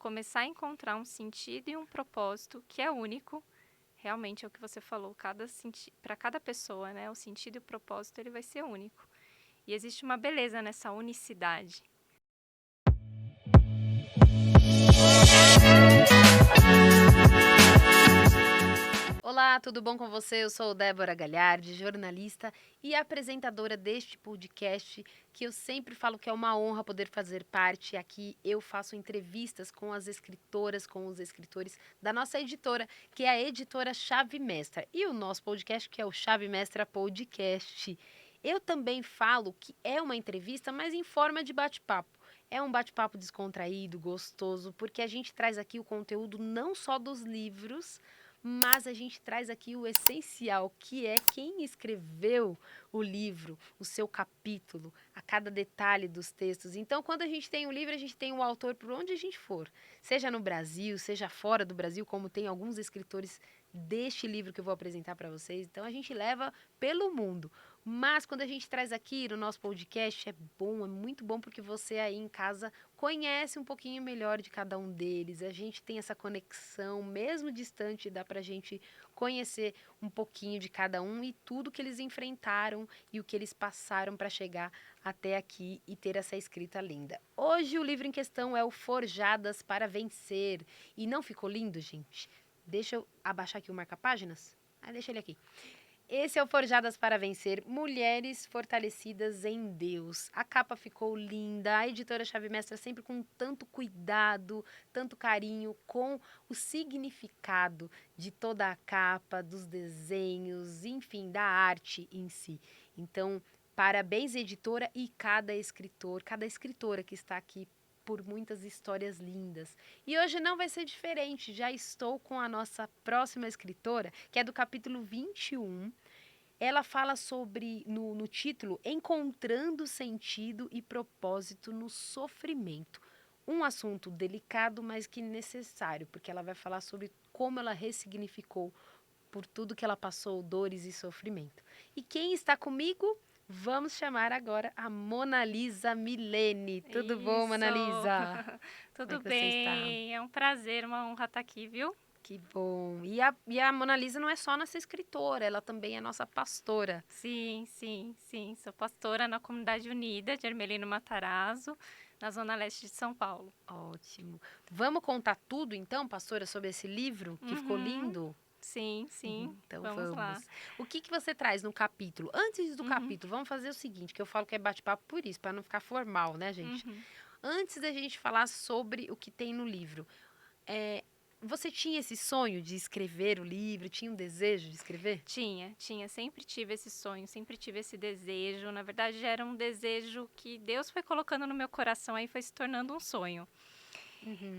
começar a encontrar um sentido e um propósito que é único. Realmente é o que você falou, para cada pessoa, né, o sentido e o propósito ele vai ser único. E existe uma beleza nessa unicidade. Olá, tudo bom com você? Eu sou Débora Galhardi, jornalista e apresentadora deste podcast, que eu sempre falo que é uma honra poder fazer parte. Aqui eu faço entrevistas com as escritoras, com os escritores da nossa editora, que é a editora Chave Mestra, e o nosso podcast, que é o Chave Mestra Podcast. Eu também falo que é uma entrevista, mas em forma de bate-papo. É um bate-papo descontraído, gostoso, porque a gente traz aqui o conteúdo não só dos livros, mas a gente traz aqui o essencial, que é quem escreveu o livro, o seu capítulo, a cada detalhe dos textos. Então, quando a gente tem um livro, a gente tem um autor por onde a gente for, seja no Brasil, seja fora do Brasil, como tem alguns escritores deste livro que eu vou apresentar para vocês. Então, a gente leva pelo mundo. Mas quando a gente traz aqui no nosso podcast, é bom, é muito bom, porque você aí em casa conhece um pouquinho melhor de cada um deles. A gente tem essa conexão, mesmo distante, dá pra gente conhecer um pouquinho de cada um e tudo que eles enfrentaram e o que eles passaram para chegar até aqui e ter essa escrita linda. Hoje o livro em questão é o Forjadas para Vencer. E não ficou lindo, gente? Deixa eu abaixar aqui o marca-páginas. Deixa ele aqui. Esse é o Forjadas para Vencer, Mulheres Fortalecidas em Deus. A capa ficou linda, a editora Chave Mestra sempre com tanto cuidado, tanto carinho com o significado de toda a capa, dos desenhos, enfim, da arte em si. Então, parabéns, editora, e cada escritor, cada escritora que está aqui por muitas histórias lindas. E hoje não vai ser diferente, já estou com a nossa próxima escritora, que é do capítulo 21. Ela fala sobre, no título, Encontrando Sentido e Propósito no Sofrimento. Um assunto delicado, mas que necessário, porque ela vai falar sobre como ela ressignificou por tudo que ela passou, dores e sofrimento. E quem está comigo? Vamos chamar agora a Mona Lisa Milene. Tudo bom, Isso! Mona Lisa? Como é Tudo que você está? bem, é um prazer, uma honra estar aqui, viu? Que bom. E a Mona Lisa não é só nossa escritora, ela também é nossa pastora. Sim, sim, sim. Sou pastora na Comunidade Unida de Ermelino Matarazzo, na Zona Leste de São Paulo. Ótimo. Vamos contar tudo então, pastora, sobre esse livro que ficou lindo? Sim, sim. Então Vamos lá. vamos. O que você traz no capítulo? Antes do capítulo, vamos fazer o seguinte, que eu falo que é bate-papo por isso, para não ficar formal, né, gente? Antes da gente falar sobre o que tem no livro, você tinha esse sonho de escrever o livro? Tinha um desejo de escrever? Tinha. Sempre tive esse sonho, sempre tive esse desejo. Na verdade, era um desejo que Deus foi colocando no meu coração, aí foi se tornando um sonho.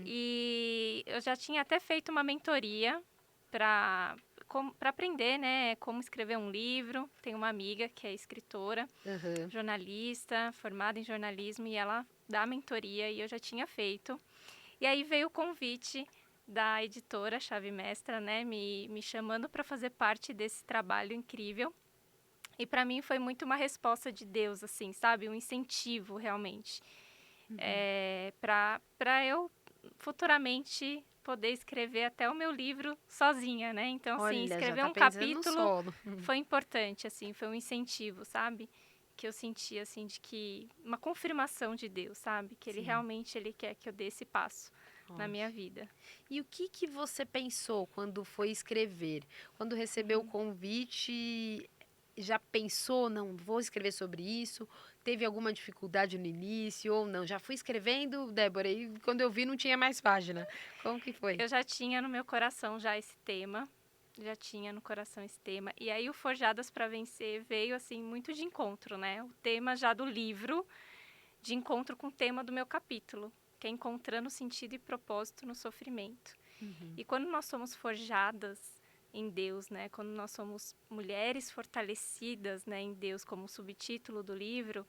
E eu já tinha até feito uma mentoria para aprender, né, como escrever um livro. Tenho uma amiga que é escritora, jornalista, formada em jornalismo, e ela dá mentoria, e eu já tinha feito. E aí veio o convite da editora Chave Mestra, né, me chamando para fazer parte desse trabalho incrível. E para mim foi muito uma resposta de Deus, assim, sabe? Um incentivo, realmente. Para eu futuramente poder escrever até o meu livro sozinha, né? Então, assim, Olha, já escrever tá um pensando no capítulo solo. foi importante, assim, foi um incentivo, sabe? Que eu senti, assim, de que... uma confirmação de Deus, sabe? Que Ele realmente Ele quer que eu dê esse passo na minha vida. E o que você pensou quando foi escrever? Quando recebeu o convite, já pensou, não, vou escrever sobre isso? Teve alguma dificuldade no início ou não? Já fui escrevendo, Débora, e quando eu vi não tinha mais página. Como que foi? Eu já tinha no meu coração já esse tema, já tinha no coração esse tema. E aí o Forjadas para Vencer veio, assim, muito de encontro, né? O tema já do livro, de encontro com o tema do meu capítulo, que é encontrando sentido e propósito no sofrimento. E quando nós somos forjadas em Deus, né? Quando nós somos mulheres fortalecidas, né, em Deus, como subtítulo do livro,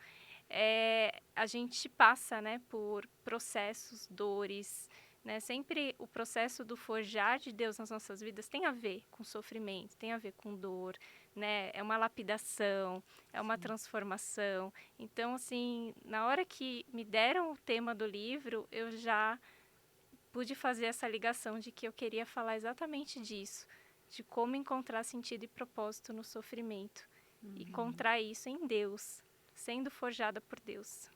a gente passa, né, por processos, dores, né? Sempre o processo do forjar de Deus nas nossas vidas tem a ver com sofrimento, tem a ver com dor, né? É uma lapidação, é uma transformação. Então, assim, na hora que me deram o tema do livro, eu já pude fazer essa ligação de que eu queria falar exatamente disso, de como encontrar sentido e propósito no sofrimento. E encontrar isso em Deus, sendo forjada por Deus.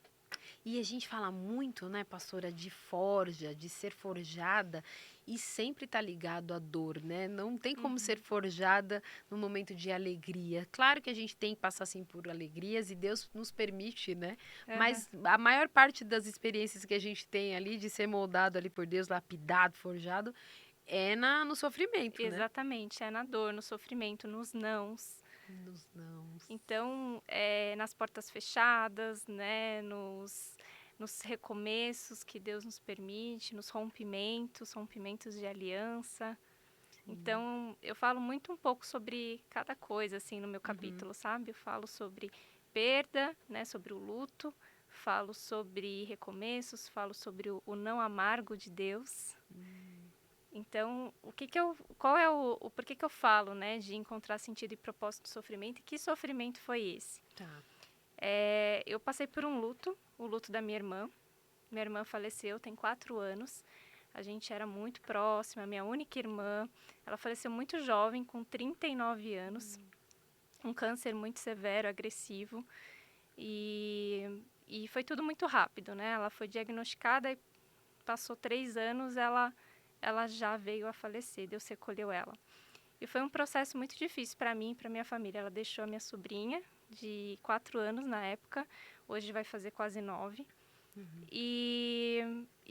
E a gente fala muito, né, pastora, de forja, de ser forjada, e sempre tá ligado à dor, né? Não tem como ser forjada no momento de alegria. Claro que a gente tem que passar, assim, por alegrias, e Deus nos permite, né? Mas a maior parte das experiências que a gente tem ali, de ser moldado ali por Deus, lapidado, forjado, é no sofrimento, né? Exatamente, é na dor, no sofrimento, nos nãos. Nos nãos. Então, nas portas fechadas, né, nos recomeços que Deus nos permite, nos rompimentos de aliança. Então, eu falo muito um pouco sobre cada coisa, assim, no meu capítulo, sabe? Eu falo sobre perda, né, sobre o luto, falo sobre recomeços, falo sobre o não amargo de Deus. Então, qual é o porquê que eu falo, né, de encontrar sentido e propósito do sofrimento, e que sofrimento foi esse? Tá. Eu passei por um luto, o luto da minha irmã. Minha irmã faleceu, tem 4 anos. A gente era muito próxima, minha única irmã. Ela faleceu muito jovem, com 39 anos. Um câncer muito severo, agressivo. E foi tudo muito rápido, né? Ela foi diagnosticada e passou 3 anos, ela já veio a falecer, Deus recolheu ela. E foi um processo muito difícil para mim e para minha família. Ela deixou a minha sobrinha, de 4 anos na época, hoje vai fazer quase 9. E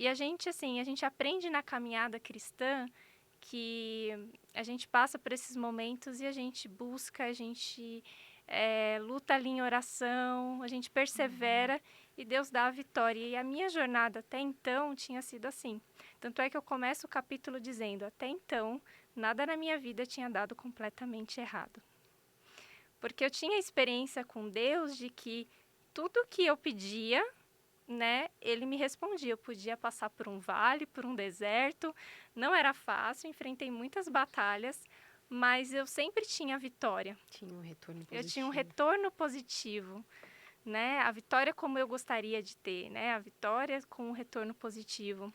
a gente, assim, a gente aprende na caminhada cristã que a gente passa por esses momentos e a gente busca, a gente luta ali em oração, a gente persevera e Deus dá a vitória. E a minha jornada até então tinha sido assim. Tanto é que eu começo o capítulo dizendo: até então, nada na minha vida tinha dado completamente errado. Porque eu tinha experiência com Deus de que tudo que eu pedia, né, ele me respondia. Eu podia passar por um vale, por um deserto, não era fácil, enfrentei muitas batalhas, mas eu sempre tinha vitória. Tinha um retorno positivo. Eu tinha um retorno positivo, né? A vitória como eu gostaria de ter, né? A vitória com um retorno positivo,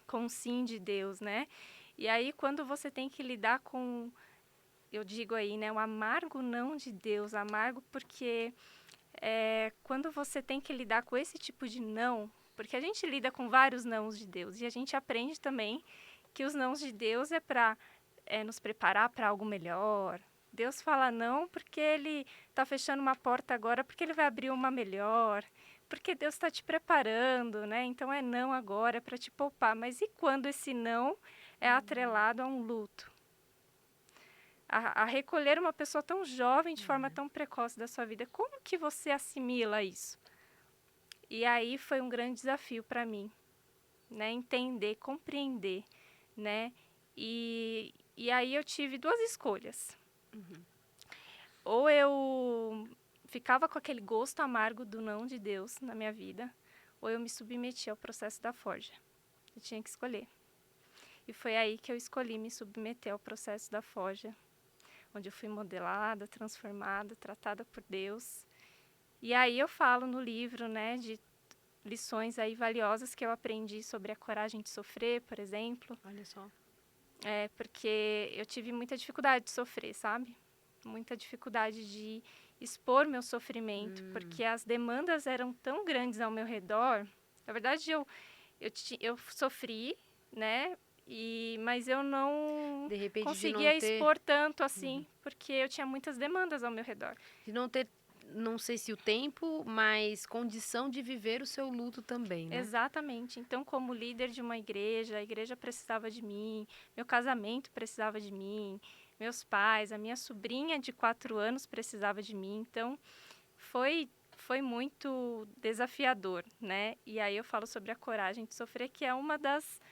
com o sim de Deus, né? E aí, quando você tem que lidar com, eu digo aí, né, o amargo não de Deus, amargo porque quando você tem que lidar com esse tipo de não, porque a gente lida com vários nãos de Deus e a gente aprende também que os nãos de Deus é para nos preparar para algo melhor. Deus fala não porque Ele está fechando uma porta agora, porque Ele vai abrir uma melhor, porque Deus está te preparando, né? Então é não agora, é para te poupar. Mas e quando esse não é atrelado a um luto? A recolher uma pessoa tão jovem de forma tão precoce da sua vida. Como que você assimila isso? E aí foi um grande desafio para mim, né? Entender, compreender, né? E aí eu tive 2 escolhas. Ou eu ficava com aquele gosto amargo do não de Deus na minha vida, ou eu me submetia ao processo da forja. Eu tinha que escolher. E foi aí que eu escolhi me submeter ao processo da forja, onde eu fui modelada, transformada, tratada por Deus. E aí eu falo no livro, né, de lições aí valiosas que eu aprendi sobre a coragem de sofrer, por exemplo. Olha só. Porque eu tive muita dificuldade de sofrer, sabe? Muita dificuldade de expor meu sofrimento, porque as demandas eram tão grandes ao meu redor. Na verdade, eu sofri, né? Mas eu não De repente, conseguia expor tanto assim, porque eu tinha muitas demandas ao meu redor. De não ter, não sei se o tempo, mas condição de viver o seu luto também, né? Exatamente. Então, como líder de uma igreja, a igreja precisava de mim, meu casamento precisava de mim, meus pais, a minha sobrinha de 4 anos precisava de mim. Então, foi muito desafiador, né? E aí eu falo sobre a coragem de sofrer, que é uma das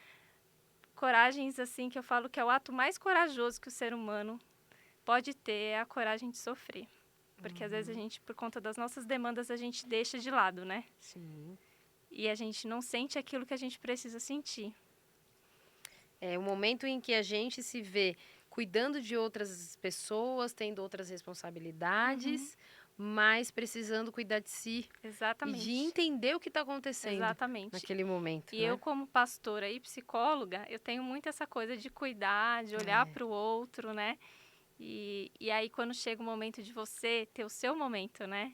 coragens, assim, que eu falo que é o ato mais corajoso que o ser humano pode ter, é a coragem de sofrer. Porque às vezes a gente, por conta das nossas demandas, a gente deixa de lado, né? Sim. E a gente não sente aquilo que a gente precisa sentir. É o momento em que a gente se vê cuidando de outras pessoas, tendo outras responsabilidades, mas precisando cuidar de si e Exatamente. de entender o que está acontecendo Exatamente. naquele momento, E né? eu, como pastora e psicóloga, eu tenho muito essa coisa de cuidar, de olhar para o outro, né? E aí, quando chega o momento de você ter o seu momento, né?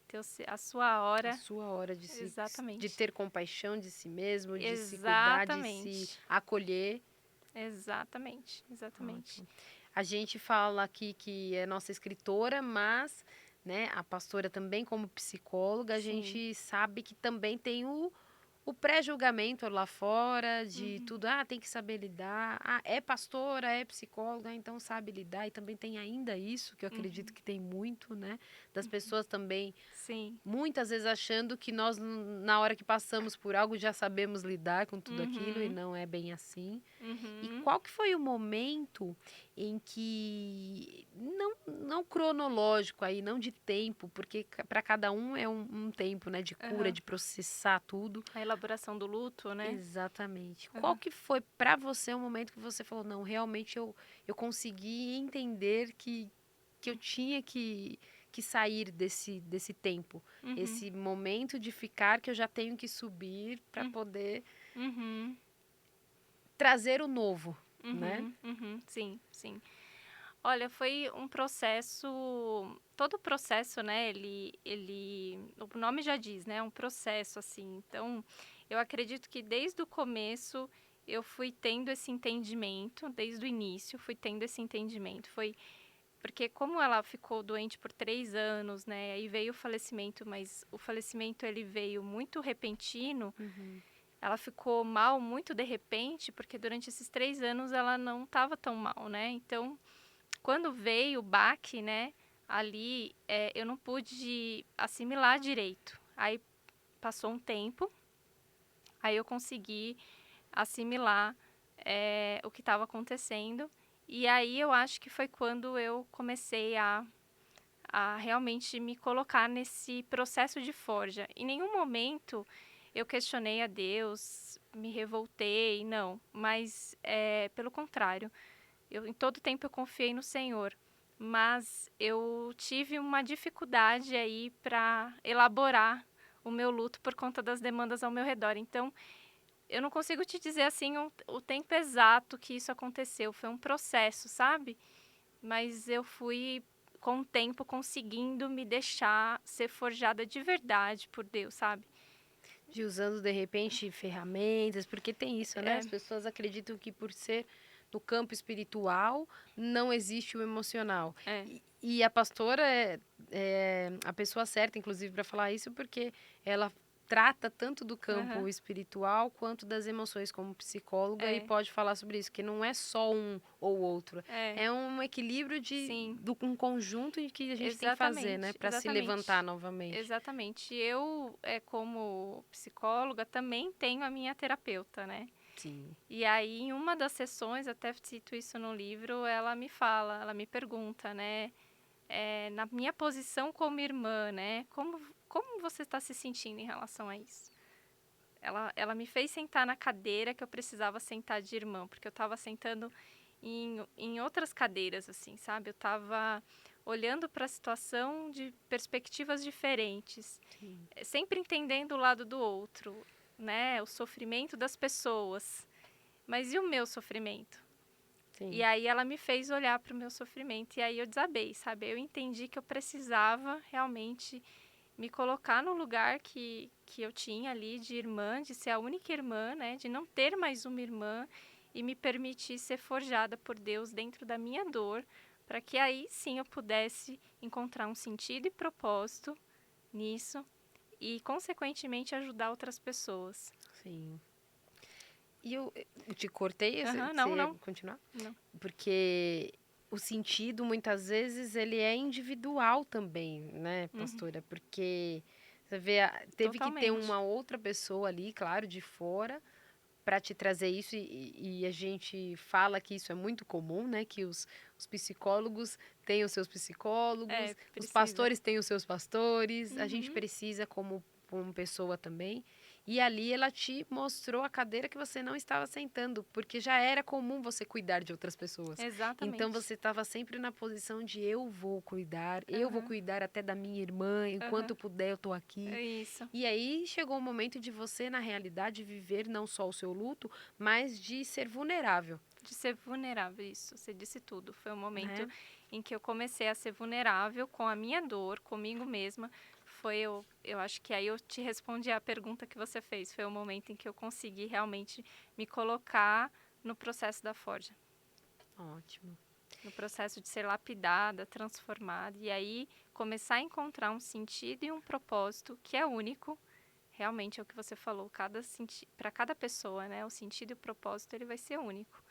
Ter a sua A hora. sua hora de Exatamente. ter compaixão de si mesmo, de se cuidar, de se Exatamente. acolher. Exatamente. Exatamente. Ótimo. A gente fala aqui que é nossa escritora, mas, né, a pastora também como psicóloga, a Sim. gente sabe que também tem o pré-julgamento lá fora de tudo, tem que saber lidar, é pastora, é psicóloga, então sabe lidar, e também tem ainda isso, que eu acredito que tem muito, né, das pessoas também, Sim. muitas vezes achando que nós, na hora que passamos por algo, já sabemos lidar com tudo aquilo, e não é bem assim. E qual que foi o momento em que, não cronológico aí, não de tempo, porque para cada um é um tempo, né, de cura, de processar tudo. A elaboração do luto, né? Exatamente. Qual que foi para você o momento que você falou, não, realmente eu consegui entender que eu tinha que sair desse tempo, esse momento de ficar que eu já tenho que subir para poder trazer o novo, né? Sim, sim. Olha, foi um processo, todo processo, né, o nome já diz, né, é um processo, assim. Então, eu acredito que desde o começo eu fui tendo esse entendimento, desde o início fui tendo esse entendimento. Foi porque como ela ficou doente por 3 anos, né, aí veio o falecimento, mas o falecimento ele veio muito repentino. Ela ficou mal muito de repente, porque durante esses 3 anos ela não estava tão mal, né? Então, quando veio o baque, né, ali eu não pude assimilar direito. Aí passou um tempo, aí eu consegui assimilar o que estava acontecendo. E aí eu acho que foi quando eu comecei a realmente me colocar nesse processo de forja. Em nenhum momento eu questionei a Deus, me revoltei, não. Mas, pelo contrário, em todo tempo eu confiei no Senhor. Mas eu tive uma dificuldade aí para elaborar o meu luto por conta das demandas ao meu redor. Então, eu não consigo te dizer assim o tempo exato que isso aconteceu. Foi um processo, sabe? Mas eu fui, com o tempo, conseguindo me deixar ser forjada de verdade por Deus, sabe? De usando, de repente, ferramentas, porque tem isso, né? As pessoas acreditam que por ser no campo espiritual, não existe o emocional. E a pastora é a pessoa certa, inclusive, para falar isso, porque ela trata tanto do campo espiritual quanto das emoções como psicóloga e pode falar sobre isso, que não é só um ou outro. É um equilíbrio um conjunto em que a gente tem que fazer, né? Para se levantar novamente. Exatamente. Eu, como psicóloga, também tenho a minha terapeuta, né? Sim. E aí, em uma das sessões, até cito isso no livro, ela me fala, ela me pergunta, né? Na minha posição como irmã, né? Como você está se sentindo em relação a isso? Ela me fez sentar na cadeira que eu precisava sentar de irmã, porque eu estava sentando em outras cadeiras, assim, sabe? Eu estava olhando para a situação de perspectivas diferentes, sempre entendendo o lado do outro, né? O sofrimento das pessoas. Mas e o meu sofrimento? Sim. E aí ela me fez olhar para o meu sofrimento e aí eu desabei, sabe? Eu entendi que eu precisava realmente me colocar no lugar que eu tinha ali de irmã, de ser a única irmã, né? De não ter mais uma irmã e me permitir ser forjada por Deus dentro da minha dor, para que aí sim eu pudesse encontrar um sentido e propósito nisso e, consequentemente, ajudar outras pessoas. Sim. E eu te cortei? Você Não, ia não. continuar? Não. Porque o sentido, muitas vezes, ele é individual também, né, pastora? Porque você vê, teve que ter Totalmente. uma outra pessoa ali, claro, de fora, para te trazer isso. E a gente fala que isso é muito comum, né? Que os psicólogos têm os seus psicólogos, os Precisa. pastores têm os seus pastores. A gente precisa como pessoa também. E ali ela te mostrou a cadeira que você não estava sentando, porque já era comum você cuidar de outras pessoas. Então Exatamente. você estava sempre na posição de eu vou Aham, cuidar até da minha irmã, enquanto aham. eu puder eu tô É aqui. isso. E aí chegou o momento de você, na realidade, viver não só o seu luto, mas de ser vulnerável, De ser vulnerável, isso. Você disse tudo. Foi o momento né? em que eu comecei a ser vulnerável com a minha dor, comigo mesma. Eu acho que aí eu te respondi a pergunta que você fez. Foi o momento em que eu consegui realmente me colocar no processo da forja. Ótimo. No processo de ser lapidada, transformada. E aí começar a encontrar um sentido e um propósito que é único. Realmente é o que você falou. Para cada pessoa, né? O sentido e o propósito ele vai ser único.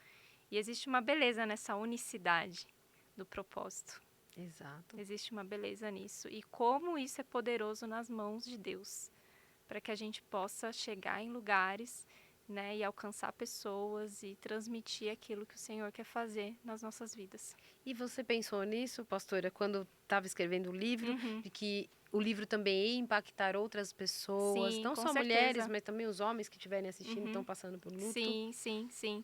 E existe uma beleza nessa unicidade do propósito. Exato. Existe uma beleza nisso. E como isso é poderoso nas mãos de Deus, para que a gente possa chegar em lugares, né, e alcançar pessoas e transmitir aquilo que o Senhor quer fazer nas nossas vidas. E você pensou nisso, pastora, quando estava escrevendo o livro, Uhum. de que o livro também ia impactar outras pessoas, Sim, não com só mulheres, certeza. mas também os homens que estiverem assistindo e estão Uhum. passando por luto? Sim, sim, sim.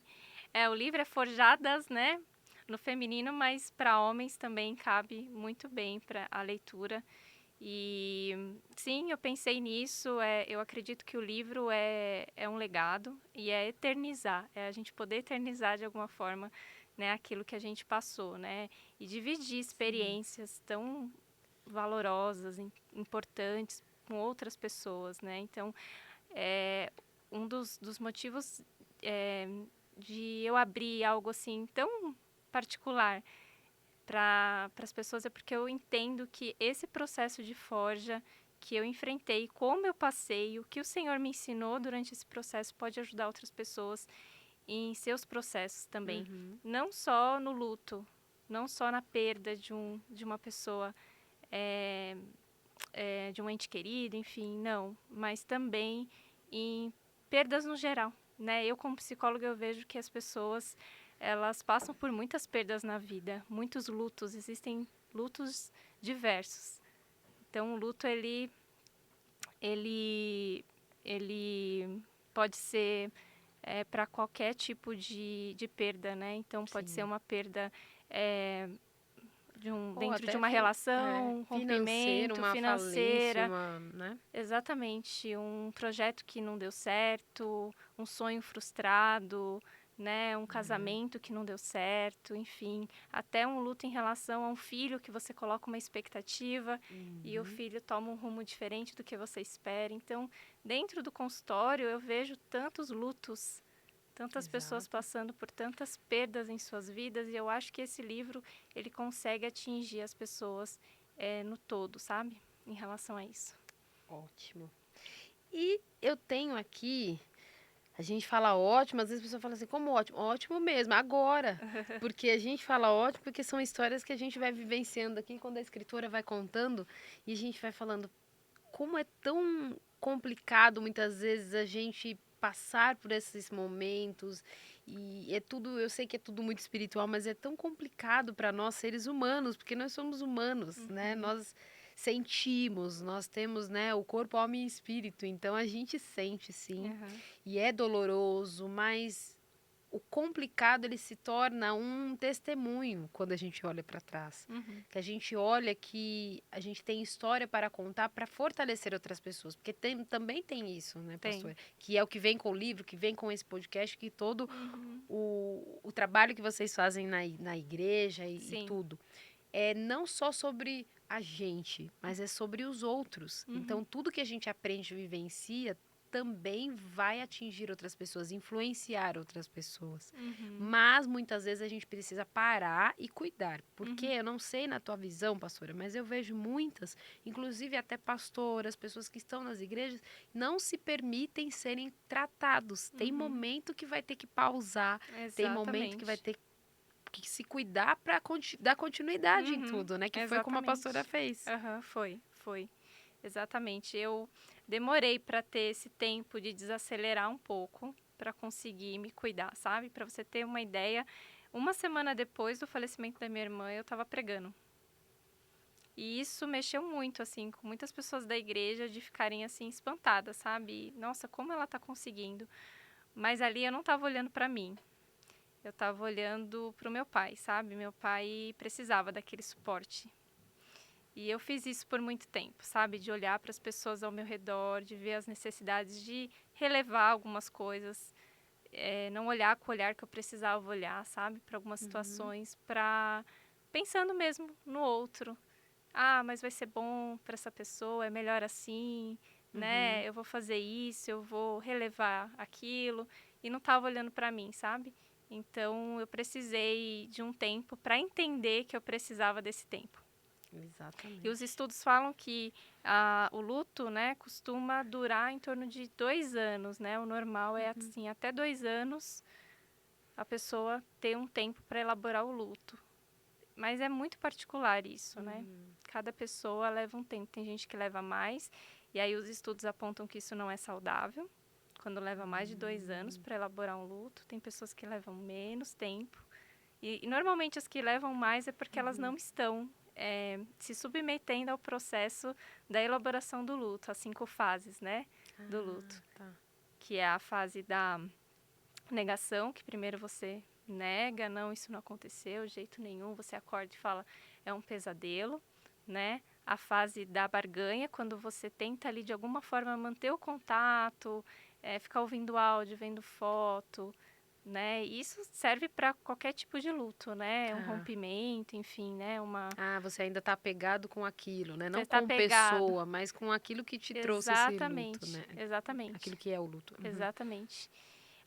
O livro é Forjadas, né, no feminino, mas para homens também cabe muito bem para a leitura. E sim, eu pensei nisso. Eu acredito que o livro é um legado e é eternizar, é a gente poder eternizar de alguma forma, né, aquilo que a gente passou, né, e dividir Sim. experiências tão valorosas, importantes com outras pessoas, né. Então, é um dos motivos é, de eu abrir algo assim tão particular para as pessoas é porque eu entendo que esse processo de forja que eu enfrentei, como eu passei, o que o Senhor me ensinou durante esse processo pode ajudar outras pessoas em seus processos também. Uhum. Não só no luto, não só na perda de uma pessoa, é, de um ente querido, enfim, não, mas também em perdas no geral, né? Eu como psicóloga eu vejo que as pessoas elas passam por muitas perdas na vida, muitos lutos, existem lutos diversos. Então o luto ele ele pode ser para qualquer tipo de perda, né? Então pode ser Sim. uma perda é, Ou dentro de até uma relação, um financeiro, rompimento, uma falência, financeira. uma, né? Exatamente, um projeto que não deu certo, um sonho frustrado, né, um casamento que não deu certo, enfim, até um luto em relação a um filho que você coloca uma expectativa e o Uhum. filho toma um rumo diferente do que você espera. Então, dentro do consultório, eu vejo tantos lutos, tantas pessoas Exato. passando por tantas perdas em suas vidas e eu acho que esse livro ele consegue atingir as pessoas no todo, sabe? Em relação a isso. Ótimo. E eu tenho aqui, a gente fala ótimo, às vezes a pessoa fala assim, como ótimo? Ótimo mesmo, agora. Porque a gente fala ótimo porque são histórias que a gente vai vivenciando aqui quando a escritora vai contando e a gente vai falando como é tão complicado muitas vezes a gente passar por esses momentos e é tudo, eu sei que é tudo muito espiritual, mas é tão complicado para nós seres humanos, porque nós somos humanos, né? Uhum. Nós sentimos, nós temos, né, o corpo, alma e espírito, então a gente sente sim, Aham. e é doloroso, mas o complicado ele se torna um testemunho quando a gente olha para trás. Uhum. Que a gente olha que a gente tem história para contar para fortalecer outras pessoas. Porque também tem isso, né, Tem. pastor? Que é o que vem com o livro, que vem com esse podcast, que todo Uhum. o trabalho que vocês fazem na igreja e Sim. tudo. É não só sobre a gente, mas é sobre os outros. Uhum. Então, tudo que a gente aprende e vivencia também vai atingir outras pessoas, influenciar outras pessoas. Uhum. Mas muitas vezes a gente precisa parar e cuidar. Porque Uhum. eu não sei na tua visão, pastora, mas eu vejo muitas, inclusive até pastoras, pessoas que estão nas igrejas, não se permitem serem tratados. Tem Uhum. momento que vai ter que pausar, tem momento que vai Exatamente. ter que se cuidar para dar continuidade em Uhum. tudo, né? Que foi como a pastora Exatamente. fez. Aham, foi. Exatamente. Eu demorei para ter esse tempo de desacelerar um pouco para conseguir me cuidar, sabe? Para você ter uma ideia, uma semana depois do falecimento da minha irmã, eu estava pregando. E isso mexeu muito, assim, com muitas pessoas da igreja de ficarem, assim, espantadas, sabe? Nossa, como ela tá conseguindo? Mas ali eu não estava olhando para mim. Eu estava olhando para o meu pai, sabe? Meu pai precisava daquele suporte. E eu fiz isso por muito tempo, sabe? De olhar para as pessoas ao meu redor, de ver as necessidades, de relevar algumas coisas, não olhar com o olhar que eu precisava olhar, sabe? Para algumas situações, para pensando mesmo no outro. Ah, mas vai ser bom para essa pessoa, é melhor assim, né? Eu vou fazer isso, eu vou relevar aquilo. E não estava olhando para mim, sabe? Então eu precisei de um tempo para entender que eu precisava desse tempo. E Exatamente. os estudos falam que o luto, né, costuma durar em torno de 2 anos, né? O normal é assim, até 2 anos a pessoa ter um tempo para elaborar o luto. Mas é muito particular isso, né? Cada pessoa leva um tempo. Tem gente que leva mais, e aí os estudos apontam que isso não é saudável, quando leva mais de 2 anos para elaborar um luto. Tem pessoas que levam menos tempo. E normalmente as que levam mais é porque elas não estão se submetendo ao processo da elaboração do luto, as 5 fases, né, do luto. Tá. Que é a fase da negação, que primeiro você nega, não, isso não aconteceu de jeito nenhum, você acorda e fala, é um pesadelo, né? A fase da barganha, quando você tenta ali de alguma forma manter o contato, ficar ouvindo áudio, vendo foto, né? Isso serve para qualquer tipo de luto, né? Um rompimento, enfim, né? Você ainda tá apegado com aquilo, né? Você Não está com apegado. pessoa, mas com aquilo que te trouxe esse luto, Exatamente, né? exatamente. Aquilo que é o luto. Exatamente.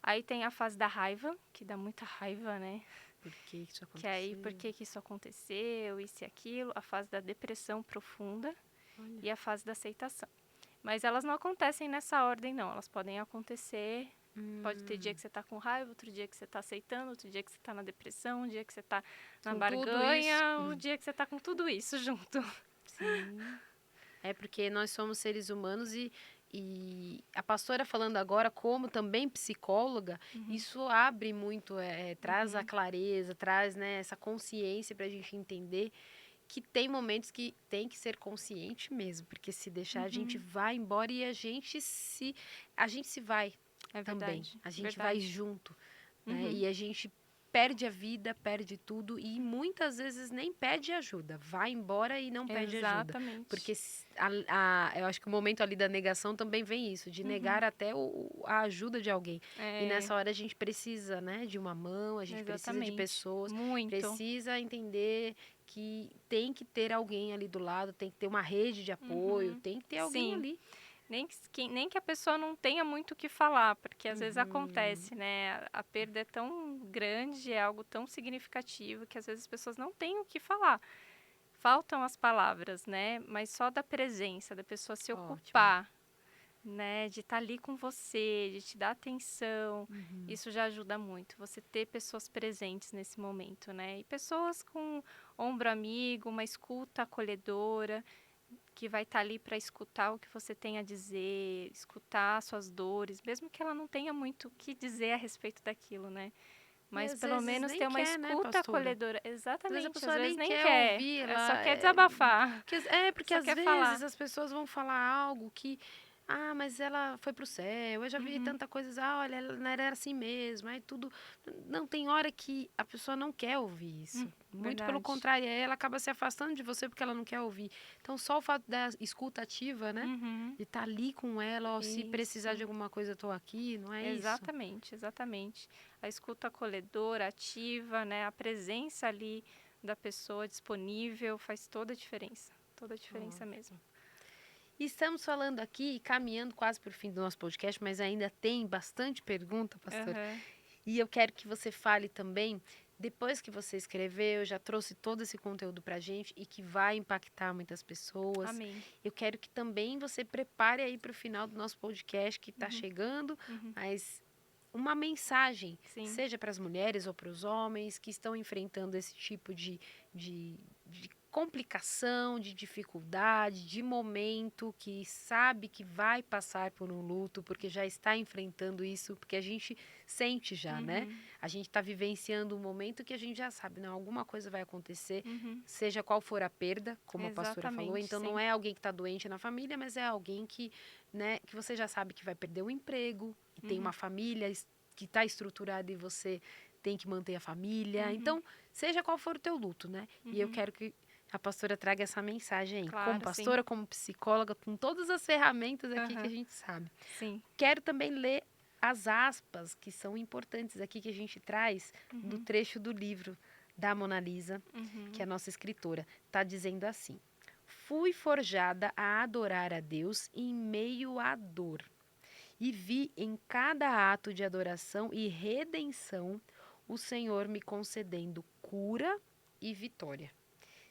Aí tem a fase da raiva, que dá muita raiva, né? Por que isso aconteceu? Que aí, por que isso aconteceu, isso e aquilo. A fase da depressão profunda. Olha. E a fase da aceitação. Mas elas não acontecem nessa ordem, não. Elas podem acontecer. Pode ter dia que você tá com raiva, outro dia que você tá aceitando, outro dia que você tá na depressão, um dia que você tá na barganha, o dia que você tá com tudo isso junto. Sim. É porque nós somos seres humanos e a pastora falando agora como também psicóloga, isso abre muito, traz a clareza, traz, né, essa consciência para a gente entender que tem momentos que tem que ser consciente mesmo, porque se deixar a gente vai embora e a gente se vai também, a gente vai junto, né? E a gente perde a vida, perde tudo e muitas vezes nem pede ajuda, vai embora e não pede ajuda. Porque eu acho que o momento ali da negação também vem isso, de negar até a ajuda de alguém. E nessa hora a gente precisa, né, de uma mão, a gente precisa de pessoas, precisa entender que tem que ter alguém ali do lado, tem que ter uma rede de apoio, tem que ter alguém ali. Nem que a pessoa não tenha muito o que falar, porque às vezes acontece, né? A perda é tão grande, é algo tão significativo que às vezes as pessoas não têm o que falar. Faltam as palavras, né? Mas só da presença, da pessoa se ocupar, né? De estar ali com você, de te dar atenção, isso já ajuda muito. Você ter pessoas presentes nesse momento, né? E pessoas com ombro amigo, uma escuta acolhedora, que vai estar ali para escutar o que você tem a dizer, escutar suas dores, mesmo que ela não tenha muito o que dizer a respeito daquilo, né? Mas pelo menos ter uma escuta acolhedora. Exatamente, às vezes nem quer quer ouvir, só quer desabafar. Porque às vezes as pessoas vão falar algo que mas ela foi pro céu, eu já vi tanta coisa, olha, ela não era assim mesmo, aí tudo. Não, tem hora que a pessoa não quer ouvir isso. Muito pelo contrário, ela acaba se afastando de você porque ela não quer ouvir. Então, só o fato da escuta ativa, né? De estar ali com ela, ó, se precisar de alguma coisa, eu tô aqui, não é isso? Exatamente. A escuta acolhedora, ativa, né? A presença ali da pessoa disponível faz toda a diferença. Toda a diferença mesmo. Estamos falando aqui, caminhando quase para o fim do nosso podcast, mas ainda tem bastante pergunta, pastor. E eu quero que você fale também, depois que você escreveu, já trouxe todo esse conteúdo para a gente e que vai impactar muitas pessoas. Amém. Eu quero que também você prepare aí para o final do nosso podcast que está chegando, mas uma mensagem, seja para as mulheres ou para os homens que estão enfrentando esse tipo de complicação, de dificuldade, de momento, que sabe que vai passar por um luto, porque já está enfrentando isso, porque a gente sente já, né? Uhum. A gente está vivenciando um momento que a gente já sabe, não, alguma coisa vai acontecer, Uhum. seja qual for a perda, como a pastora falou. Exatamente, Então, sim. não é alguém que está doente na família, mas é alguém que, né, que você já sabe que vai perder o emprego, e tem uma família que está estruturada e você tem que manter a família. Então, seja qual for o teu luto, né? E eu quero que a pastora traga essa mensagem aí, como Claro, sim. pastora, como psicóloga, com todas as ferramentas aqui que a Aham. gente sabe. Sim. Quero também ler as aspas que são importantes aqui que a gente traz do trecho do livro da Mona Lisa, que é a nossa escritora. Está dizendo assim: fui forjada a adorar a Deus em meio à dor, e vi em cada ato de adoração e redenção o Senhor me concedendo cura e vitória.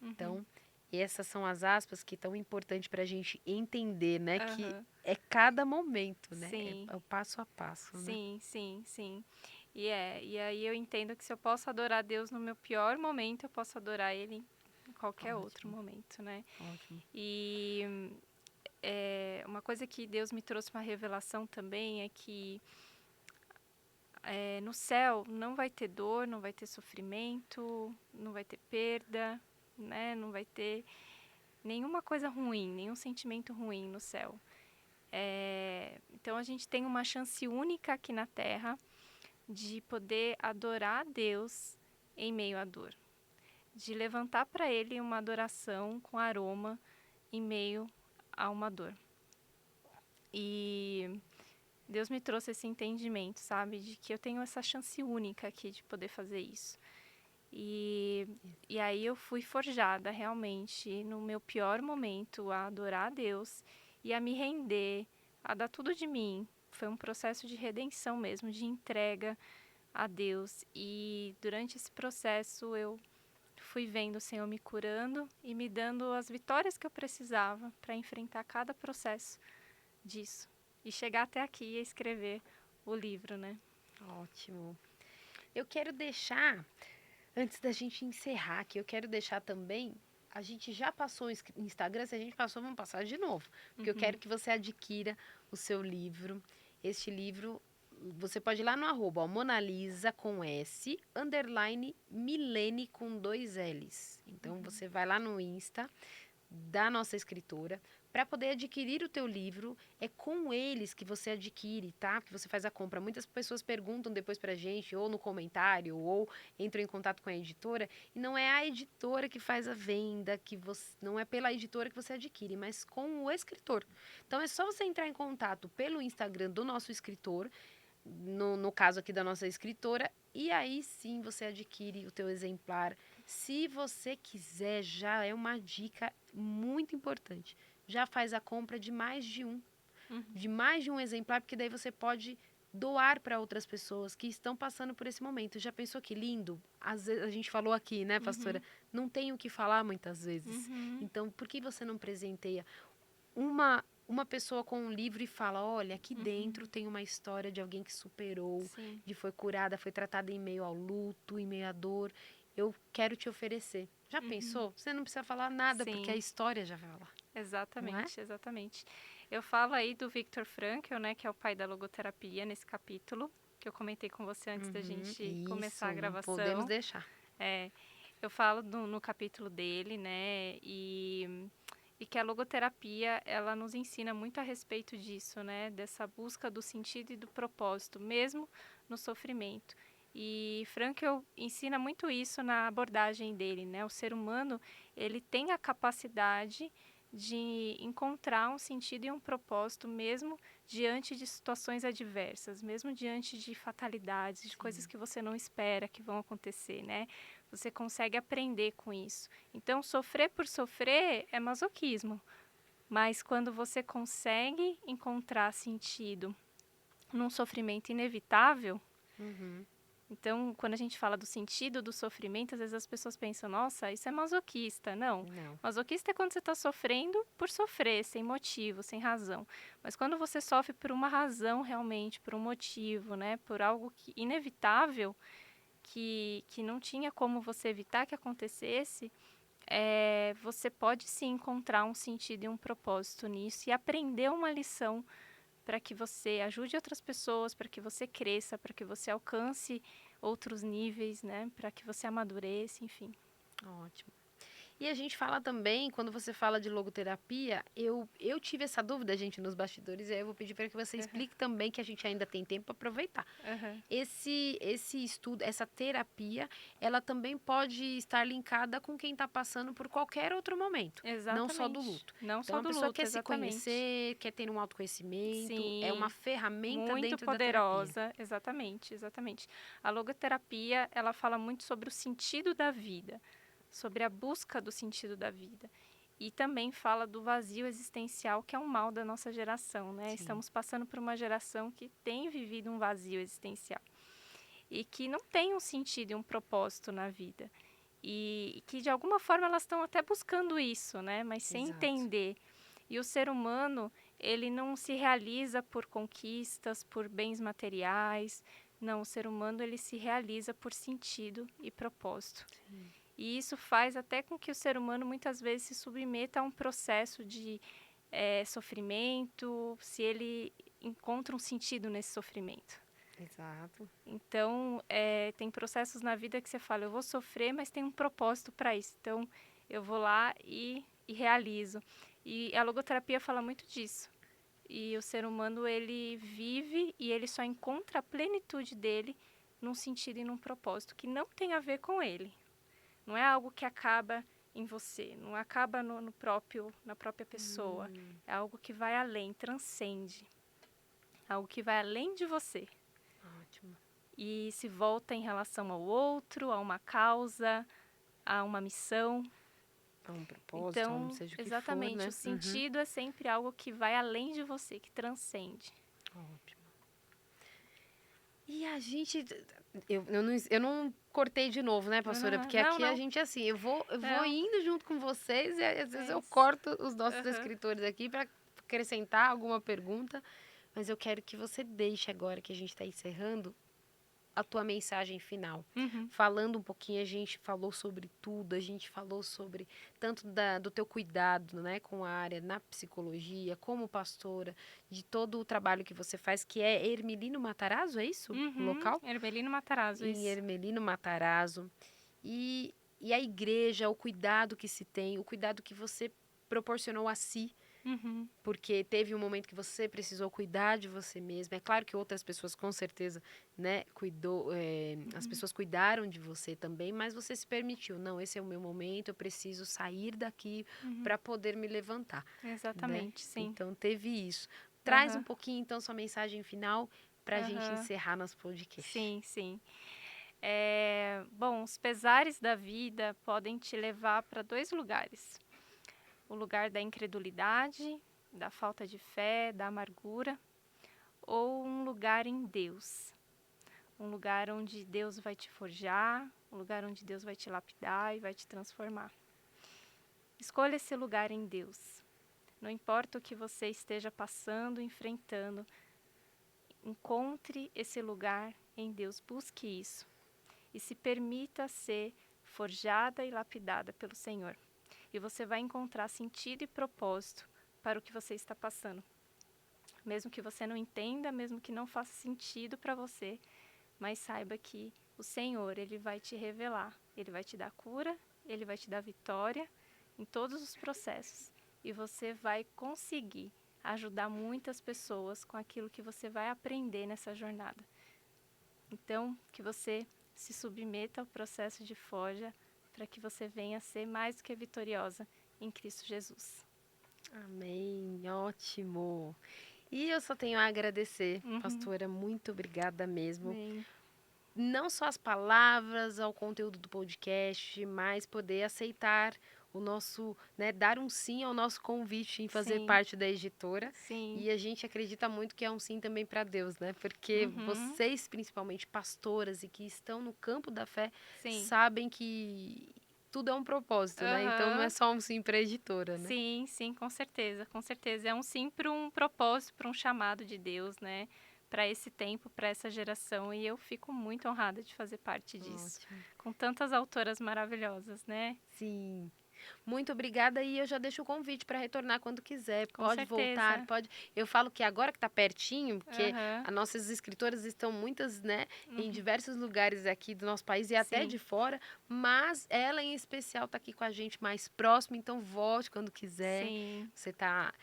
Então, essas são as aspas que estão importantes para a gente entender, né? Que Aham. é cada momento, né? Sim. É o passo a passo, né? Sim, sim, sim. E aí eu entendo que se eu posso adorar Deus no meu pior momento, eu posso adorar Ele em qualquer outro Ótimo, momento, né? ótimo. E uma coisa que Deus me trouxe uma revelação também é que no céu não vai ter dor, não vai ter sofrimento, não vai ter perda, né? Não vai ter nenhuma coisa ruim, nenhum sentimento ruim no céu. Então a gente tem uma chance única aqui na Terra de poder adorar a Deus em meio à dor, de levantar para Ele uma adoração com aroma em meio a uma dor. E Deus me trouxe esse entendimento, sabe, de que eu tenho essa chance única aqui de poder fazer isso. E aí eu fui forjada realmente no meu pior momento a adorar a Deus e a me render, a dar tudo de mim. Foi um processo de redenção mesmo, de entrega a Deus. E durante esse processo eu fui vendo o Senhor me curando e me dando as vitórias que eu precisava para enfrentar cada processo disso. E chegar até aqui e escrever o livro, né? Ótimo. Eu quero deixar, antes da gente encerrar aqui, eu quero deixar também. A gente já passou o Instagram, se a gente passou, vamos passar de novo. Porque eu quero que você adquira o seu livro. Este livro, você pode ir lá no arroba, ó, Monalisa com S, underline Milene com 2 L's. Então, você vai lá no Insta da nossa escritora para poder adquirir o teu livro. É com eles que você adquire, tá? Que você faz a compra. Muitas pessoas perguntam depois pra gente, ou no comentário, ou entram em contato com a editora, e não é a editora que faz a venda, que você, não é pela editora que você adquire, mas com o escritor. Então é só você entrar em contato pelo Instagram do nosso escritor, no caso aqui da nossa escritora, e aí sim você adquire o teu exemplar. Se você quiser, já é uma dica muito importante. Já faz a compra de mais de um exemplar, porque daí você pode doar para outras pessoas que estão passando por esse momento. Já pensou que lindo? Às vezes, a gente falou aqui, né, pastora? Não tem o que falar muitas vezes. Então, por que você não presenteia uma pessoa com um livro e fala, olha, aqui dentro tem uma história de alguém que superou, Sim. de foi curada, foi tratada em meio ao luto, em meio à dor. Eu quero te oferecer. Já pensou? Você não precisa falar nada, porque a Sim. história já vai lá. Não é? Exatamente, exatamente. Eu falo aí do Viktor Frankl, né, que é o pai da logoterapia nesse capítulo, que eu comentei com você antes da gente Isso, começar a não podemos gravação. deixar. Eu falo no capítulo dele, né, e que a logoterapia, ela nos ensina muito a respeito disso, né, dessa busca do sentido e do propósito, mesmo no sofrimento. E Frankl ensina muito isso na abordagem dele, né, o ser humano, ele tem a capacidade de encontrar um sentido e um propósito mesmo diante de situações adversas, mesmo diante de fatalidades, de coisas que você não espera que vão acontecer, né? Você consegue aprender com isso. Então, sofrer por sofrer é masoquismo, mas quando você consegue encontrar sentido num sofrimento inevitável, então, quando a gente fala do sentido do sofrimento, às vezes as pessoas pensam, nossa, isso é masoquista. Não. Não. Masoquista é quando você está sofrendo por sofrer, sem motivo, sem razão. Mas quando você sofre por uma razão realmente, por um motivo, né? Por algo inevitável, que não tinha como você evitar que acontecesse, você pode sim encontrar um sentido e um propósito nisso e aprender uma lição para que você ajude outras pessoas, para que você cresça, para que você alcance outros níveis, né? Para que você amadureça, enfim. Ótimo. E a gente fala também, quando você fala de logoterapia, eu tive essa dúvida, gente, nos bastidores, e aí eu vou pedir para que você explique também, que a gente ainda tem tempo para aproveitar. Uhum. Esse estudo, essa terapia, ela também pode estar linkada com quem está passando por qualquer outro momento, não só do Exatamente. luto. Não Então, só a do pessoa luto, quer se exatamente. conhecer, quer ter um autoconhecimento, é uma Sim, ferramenta muito dentro da terapia. poderosa, exatamente, exatamente. A logoterapia, ela fala muito sobre o sentido da vida, sobre a busca do sentido da vida. E também fala do vazio existencial, que é um mal da nossa geração, né? Sim. Estamos passando por uma geração que tem vivido um vazio existencial e que não tem um sentido e um propósito na vida. E que, de alguma forma, elas estão até buscando isso, né? Mas sem Exato. entender. E o ser humano, ele não se realiza por conquistas, por bens materiais. Não, o ser humano, ele se realiza por sentido e propósito. Sim. E isso faz até com que o ser humano, muitas vezes, se submeta a um processo de sofrimento, se ele encontra um sentido nesse sofrimento. Exato. Então, tem processos na vida que você fala, eu vou sofrer, mas tem um propósito para isso. Então, eu vou lá e realizo. E a logoterapia fala muito disso. E o ser humano, ele vive e ele só encontra a plenitude dele num sentido e num propósito que não tem a ver com ele. Não é algo que acaba em você, não acaba na própria pessoa. É algo que vai além, transcende. Algo que vai além de você. Ótimo. E se volta em relação ao outro, a uma causa, a uma missão. A um propósito, Então, seja o que exatamente, for, né? o sentido é sempre algo que vai além de você, que transcende. Ótimo. E a gente. Eu não cortei de novo, né, pastora? Porque aqui a gente, assim, eu vou indo junto com vocês e às vezes eu corto os nossos escritores aqui para acrescentar alguma pergunta. Mas eu quero que você deixe agora, que a gente está encerrando, a tua mensagem final. Falando um pouquinho, a gente falou sobre tudo, a gente falou sobre tanto do teu cuidado, né, com a área na psicologia, como pastora, de todo o trabalho que você faz, que é Hermelino Matarazzo, é isso? O local? Hermelino Matarazzo, Em isso. Hermelino Matarazzo. E a igreja, o cuidado que se tem, o cuidado que você proporcionou a si, porque teve um momento que você precisou cuidar de você mesma. É claro que outras pessoas, com certeza, né, as pessoas cuidaram de você também, mas você se permitiu. Não, esse é o meu momento, eu preciso sair daqui para poder me levantar. Exatamente, né? sim. Então, teve isso. Traz um pouquinho, então, sua mensagem final para a gente encerrar nosso podcast. Sim, sim. Bom, os pesares da vida podem te levar para 2 lugares. O lugar da incredulidade, da falta de fé, da amargura, ou um lugar em Deus. Um lugar onde Deus vai te forjar, um lugar onde Deus vai te lapidar e vai te transformar. Escolha esse lugar em Deus. Não importa o que você esteja passando, enfrentando, encontre esse lugar em Deus, busque isso. E se permita ser forjada e lapidada pelo Senhor. E você vai encontrar sentido e propósito para o que você está passando. Mesmo que você não entenda, mesmo que não faça sentido para você, mas saiba que o Senhor, Ele vai te revelar, Ele vai te dar cura, Ele vai te dar vitória em todos os processos. E você vai conseguir ajudar muitas pessoas com aquilo que você vai aprender nessa jornada. Então, que você se submeta ao processo de forja para que você venha a ser mais do que vitoriosa em Cristo Jesus. Amém, ótimo. E eu só tenho a agradecer, pastora, muito obrigada mesmo. Amém. Não só as palavras, ao conteúdo do podcast, mas poder aceitar o nosso, né, dar um sim ao nosso convite em fazer parte da editora. Sim. E a gente acredita muito que é um sim também para Deus, né? Porque vocês, principalmente pastoras e que estão no campo da fé, sabem que tudo é um propósito, né? Então não é só um sim para a editora, né? Sim, sim, com certeza, com certeza. É um sim para um propósito, para um chamado de Deus, né? Para esse tempo, para essa geração. E eu fico muito honrada de fazer parte disso. Ótimo. Com tantas autoras maravilhosas, né? Sim. Muito obrigada e eu já deixo o convite para retornar quando quiser. Com Pode voltar, certeza. pode. Eu falo que agora que está pertinho, porque Aham. as nossas escritoras estão muitas, né, em Uhum. diversos lugares aqui do nosso país e até Sim, de fora, mas ela em especial está aqui com a gente mais próximo, então volte quando quiser. sim, Você está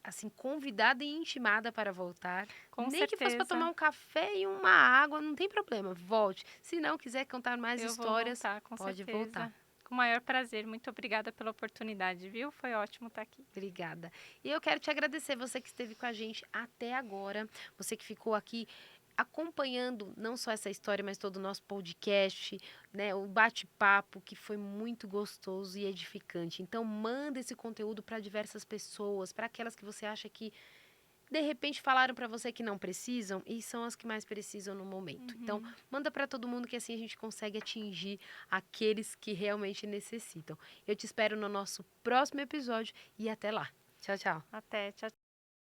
assim convidada e intimada para voltar. com Nem que fosse para tomar certeza. um café e uma água, não tem problema. Volte. Se não quiser contar mais Eu vou histórias, voltar, com pode voltar. certeza. Com o maior prazer. Muito obrigada pela oportunidade, viu? Foi ótimo estar aqui. Obrigada. E eu quero te agradecer, você que esteve com a gente até agora, você que ficou aqui acompanhando não só essa história, mas todo o nosso podcast, né, o bate-papo que foi muito gostoso e edificante. Então, manda esse conteúdo para diversas pessoas, para aquelas que você acha que de repente falaram para você que não precisam e são as que mais precisam no momento. Então, Uhum. manda para todo mundo que assim a gente consegue atingir aqueles que realmente necessitam. Eu te espero no nosso próximo episódio e até lá. Tchau, tchau. Até. Tchau.